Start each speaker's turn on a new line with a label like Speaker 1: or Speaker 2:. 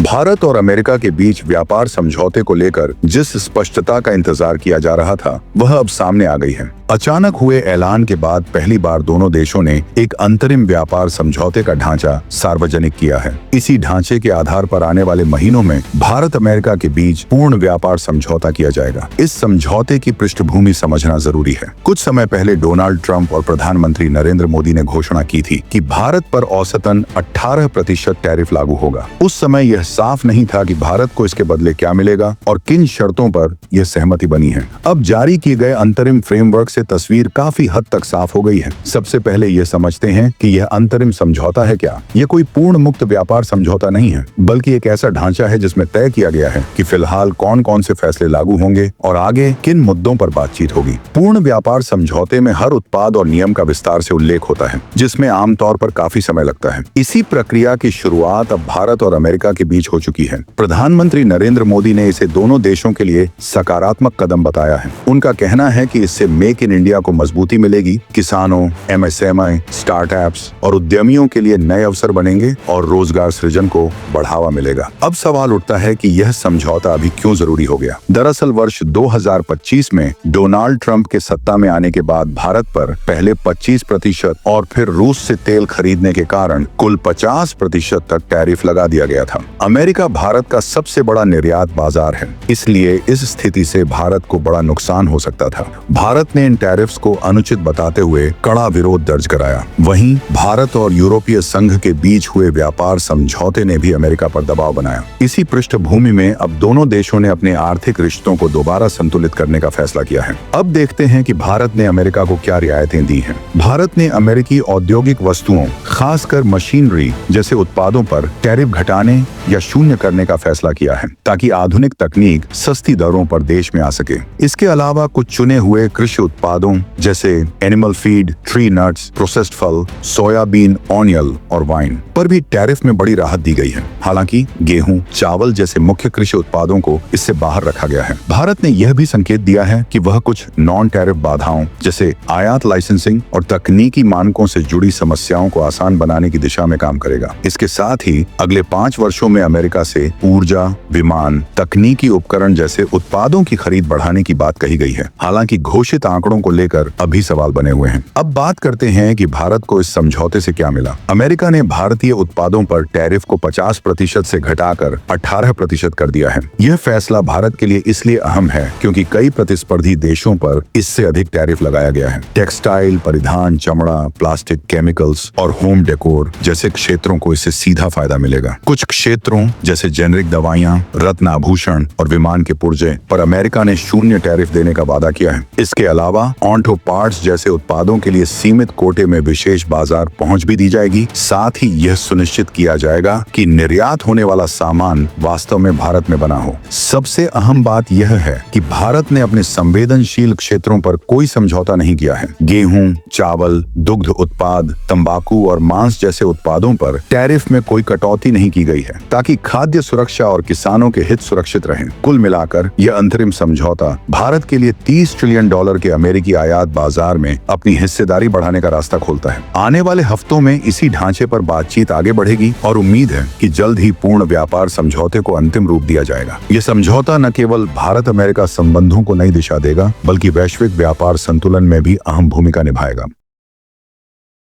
Speaker 1: भारत और अमेरिका के बीच व्यापार समझौते को लेकर जिस स्पष्टता का इंतजार किया जा रहा था वह अब सामने आ गई है। अचानक हुए ऐलान के बाद पहली बार दोनों देशों ने एक अंतरिम व्यापार समझौते का ढांचा सार्वजनिक किया है। इसी ढांचे के आधार पर आने वाले महीनों में भारत अमेरिका के बीच पूर्ण व्यापार समझौता किया जाएगा। इस समझौते की पृष्ठभूमि समझना जरूरी है। कुछ समय पहले डोनाल्ड ट्रंप और प्रधानमंत्री नरेंद्र मोदी ने घोषणा की थी कि भारत पर औसतन 18% टैरिफ लागू होगा। उस समय यह साफ नहीं था कि भारत को इसके बदले क्या मिलेगा और किन शर्तों पर यह सहमति बनी है। अब जारी किए गए अंतरिम फ्रेमवर्क से तस्वीर काफी हद तक साफ हो गई है। सबसे पहले यह समझते हैं कि यह अंतरिम समझौता है क्या। यह कोई पूर्ण मुक्त व्यापार समझौता नहीं है, बल्कि एक ऐसा ढांचा है जिसमें तय किया गया है कि फिलहाल कौन कौन से फैसले लागू होंगे और आगे किन मुद्दों पर बातचीत होगी। पूर्ण व्यापार समझौते में हर उत्पाद और नियम का विस्तार से उल्लेख होता है, जिसमें आमतौर पर काफी समय लगता है। इसी प्रक्रिया की शुरुआत अब भारत और अमेरिका के बीच हो चुकी है। प्रधानमंत्री नरेंद्र मोदी ने इसे दोनों देशों के लिए सकारात्मक कदम बताया है। उनका कहना है कि इससे मेक इन इंडिया को मजबूती मिलेगी, किसानों, एमएसएमई, स्टार्टअप्स और उद्यमियों के लिए नए अवसर बनेंगे और रोजगार सृजन को बढ़ावा मिलेगा। अब सवाल उठता है कि यह समझौता अभी क्यों जरूरी हो गया। दरअसल वर्ष 2025 में डोनाल्ड ट्रंप के सत्ता में आने के बाद भारत पर पहले 25% और फिर रूस से तेल खरीदने के कारण कुल 50% तक टैरिफ लगा दिया गया था। अमेरिका भारत का सबसे बड़ा निर्यात बाजार है, इसलिए इस स्थिति से भारत को बड़ा नुकसान हो सकता था। भारत ने इन टैरिफ्स को अनुचित बताते हुए कड़ा विरोध दर्ज कराया। वहीं भारत और यूरोपीय संघ के बीच हुए व्यापार समझौते ने भी अमेरिका पर दबाव बनाया। इसी पृष्ठभूमि में अब दोनों देशों ने अपने आर्थिक रिश्तों को दोबारा संतुलित करने का फैसला किया है। अब देखते हैं कि भारत ने अमेरिका को क्या रियायतें दी हैं। भारत ने अमेरिकी औद्योगिक वस्तुओं, खासकर मशीनरी जैसे उत्पादों पर टैरिफ घटाने या शून्य करने का फैसला किया है, ताकि आधुनिक तकनीक सस्ती दरों पर देश में आ सके। इसके अलावा कुछ चुने हुए कृषि उत्पादों जैसे animal feed, tree nuts, processed फल, सोयाबीन, ऑनियल और वाइन पर भी टैरिफ में बड़ी राहत दी गई है। हालांकि गेहूं, चावल जैसे मुख्य कृषि उत्पादों को इससे बाहर रखा गया है। भारत ने यह भी संकेत दिया है कि वह कुछ नॉन टैरिफ बाधाओं जैसे आयात लाइसेंसिंग और तकनीकी मानकों से जुड़ी समस्याओं को आसान बनाने की दिशा में काम करेगा। इसके साथ ही अगले 5 वर्षों में अमेरिका से ऊर्जा, विमान, तकनीकी उपकरण जैसे उत्पादों की खरीद बढ़ाने की बात कही गई है। हालांकि घोषित आंकड़ों को लेकर अभी सवाल बने हुए हैं। अब बात करते हैं कि भारत को इस समझौते से क्या मिला। अमेरिका ने भारतीय उत्पादों पर टैरिफ को 50% से घटाकर 18% कर दिया है। यह फैसला भारत के लिए इसलिए अहम है क्योंकि कई प्रतिस्पर्धी देशों पर इससे अधिक टैरिफ लगाया गया है। टेक्सटाइल, परिधान, चमड़ा, प्लास्टिक, केमिकल्स और होम डेकोर जैसे क्षेत्रों को इससे सीधा फायदा मिलेगा। कुछ क्षेत्रों जैसे जेनेरिक दवाइयां, रत्न आभूषण और विमान के पुर्जे पर अमेरिका ने शून्य टैरिफ देने का वादा किया है। इसके अलावा ऑटो पार्ट्स जैसे उत्पादों के लिए सीमित कोटे में विशेष बाजार पहुंच भी दी जाएगी। साथ ही यह सुनिश्चित किया जाएगा कि निर्यात होने वाला सामान वास्तव में भारत में बना हो। सबसे अहम बात यह है कि भारत ने अपने संवेदनशील क्षेत्रों पर कोई समझौता नहीं किया है। गेहूं, चावल, दुग्ध उत्पाद, तंबाकू और मांस जैसे उत्पादों पर टैरिफ में कोई कटौती नहीं की गई है, ताकि खाद्य सुरक्षा और किसानों के हित सुरक्षित रहें। कुल मिलाकर यह अंतरिम समझौता भारत के लिए $30 ट्रिलियन के अमेरिकी आयात बाजार में अपनी हिस्सेदारी बढ़ाने का रास्ता खोलता है। आने वाले हफ्तों में इसी ढांचे पर बातचीत आगे बढ़ेगी और उम्मीद है कि जल्द ही पूर्ण व्यापार समझौते को अंतिम रूप दिया जाएगा। यह समझौता न केवल भारत अमेरिका संबंधों को नई दिशा देगा, बल्कि वैश्विक व्यापार संतुलन में भी अहम भूमिका निभाएगा।